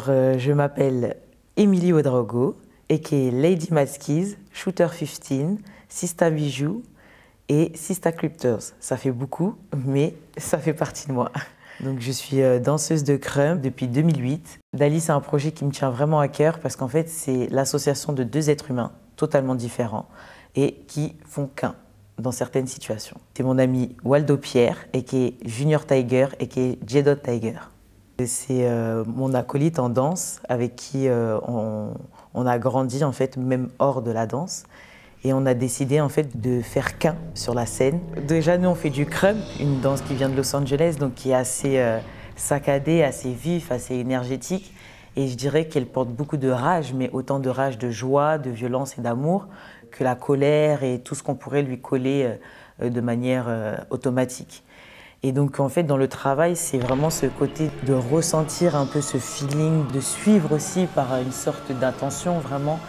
Je m'appelle Émilie Ouedraogo, aka Lady Madskis, Shooter 15, Sista Bijou et Sista Cryptors. Ça fait beaucoup, mais ça fait partie de moi. Donc, je suis danseuse de crump depuis 2008. Dali, c'est un projet qui me tient vraiment à cœur parce qu'en fait, c'est l'association de deux êtres humains totalement différents et qui font qu'un dans certaines situations. C'est mon ami Waldo Pierre, aka Junior Tiger, aka Jedot Tiger. C'est mon acolyte en danse avec qui on a grandi en fait, même hors de la danse. Et on a décidé en fait de faire qu'un sur la scène. Déjà, nous, on fait du crump, une danse qui vient de Los Angeles, donc qui est assez saccadée, assez vif, assez énergétique. Et je dirais qu'elle porte beaucoup de rage, mais autant de rage, de joie, de violence et d'amour, que la colère et tout ce qu'on pourrait lui coller de manière automatique. Et donc, en fait, dans le travail, c'est vraiment ce côté de ressentir un peu ce feeling, de suivre aussi par une sorte d'intention vraiment,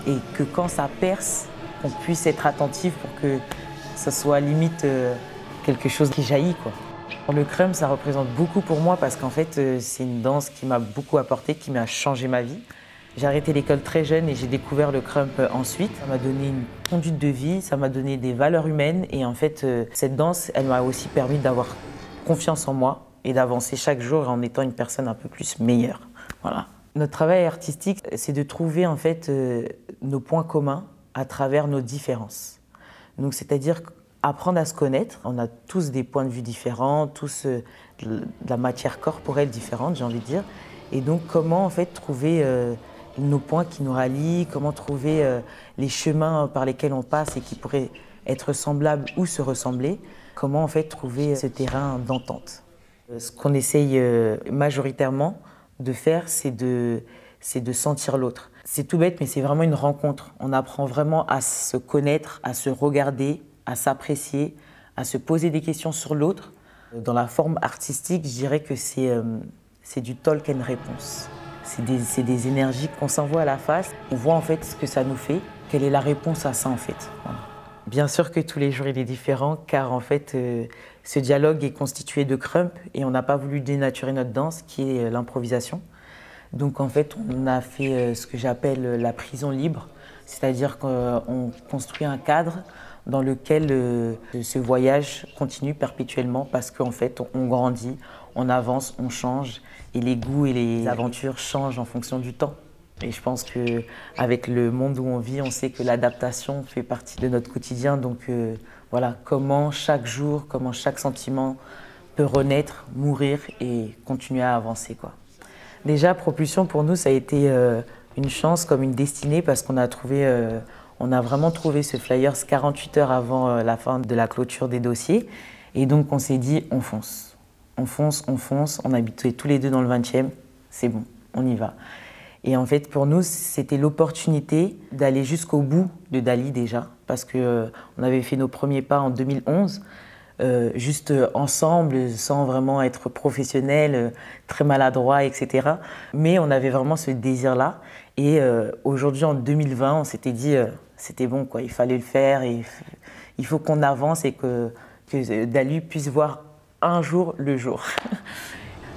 et que quand ça perce, qu'on puisse être attentif pour que ça soit limite quelque chose qui jaillit, quoi. Le crump, ça représente beaucoup pour moi parce qu'en fait, c'est une danse qui m'a beaucoup apporté, qui m'a changé ma vie. J'ai arrêté l'école très jeune et j'ai découvert le crump ensuite. Ça m'a donné une conduite de vie, ça m'a donné des valeurs humaines et en fait, cette danse, elle m'a aussi permis d'avoir confiance en moi et d'avancer chaque jour en étant une personne un peu plus meilleure. Voilà. Notre travail artistique, c'est de trouver en fait nos points communs à travers nos différences. Donc, c'est-à-dire apprendre à se connaître. On a tous des points de vue différents, tous de la matière corporelle différente, j'ai envie de dire. Et donc, comment en fait trouver nos points qui nous rallient, comment trouver les chemins par lesquels on passe et qui pourraient être semblables ou se ressembler. Comment en fait trouver ce terrain d'entente. Ce qu'on essaye majoritairement de faire, c'est de sentir l'autre. C'est tout bête, mais c'est vraiment une rencontre. On apprend vraiment à se connaître, à se regarder, à s'apprécier, à se poser des questions sur l'autre. Dans la forme artistique, je dirais que c'est du talk and réponse. C'est des énergies qu'on s'envoie à la face. On voit en fait ce que ça nous fait, quelle est la réponse à ça en fait. Voilà. Bien sûr que tous les jours il est différent car en fait ce dialogue est constitué de crump et on n'a pas voulu dénaturer notre danse qui est l'improvisation. Donc en fait on a fait ce que j'appelle la prison libre, c'est-à-dire qu'on construit un cadre dans lequel ce voyage continue perpétuellement parce qu'en fait on grandit, on avance, on change et les goûts et les aventures changent en fonction du temps. Et je pense qu'avec le monde où on vit, on sait que l'adaptation fait partie de notre quotidien. Donc voilà, comment chaque jour, comment chaque sentiment peut renaître, mourir et continuer à avancer, quoi. Déjà, Propulsion, pour nous, ça a été une chance comme une destinée parce qu'on a vraiment trouvé ce flyers 48 heures avant la fin de la clôture des dossiers. Et donc, on s'est dit, on fonce. On fonce, on fonce. On habitait tous les deux dans le 20e. C'est bon, on y va. Et en fait, pour nous, c'était l'opportunité d'aller jusqu'au bout de Dali déjà, parce qu'on avait fait nos premiers pas en 2011, juste ensemble, sans vraiment être professionnels, très maladroits, etc. Mais on avait vraiment ce désir-là. Et aujourd'hui, en 2020, on s'était dit, c'était bon, quoi, il fallait le faire, et il faut qu'on avance et que Dali puisse voir un jour le jour.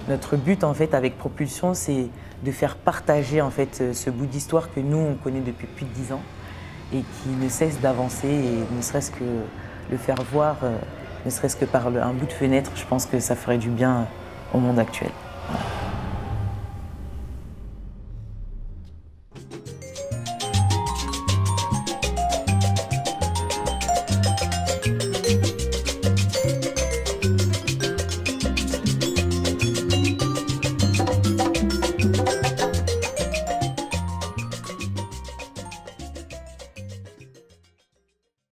Notre but, en fait, avec Propulsion, c'est de faire partager en fait ce bout d'histoire que nous on connaît depuis plus de 10 ans et qui ne cesse d'avancer et ne serait-ce que le faire voir, ne serait-ce que par un bout de fenêtre, je pense que ça ferait du bien au monde actuel.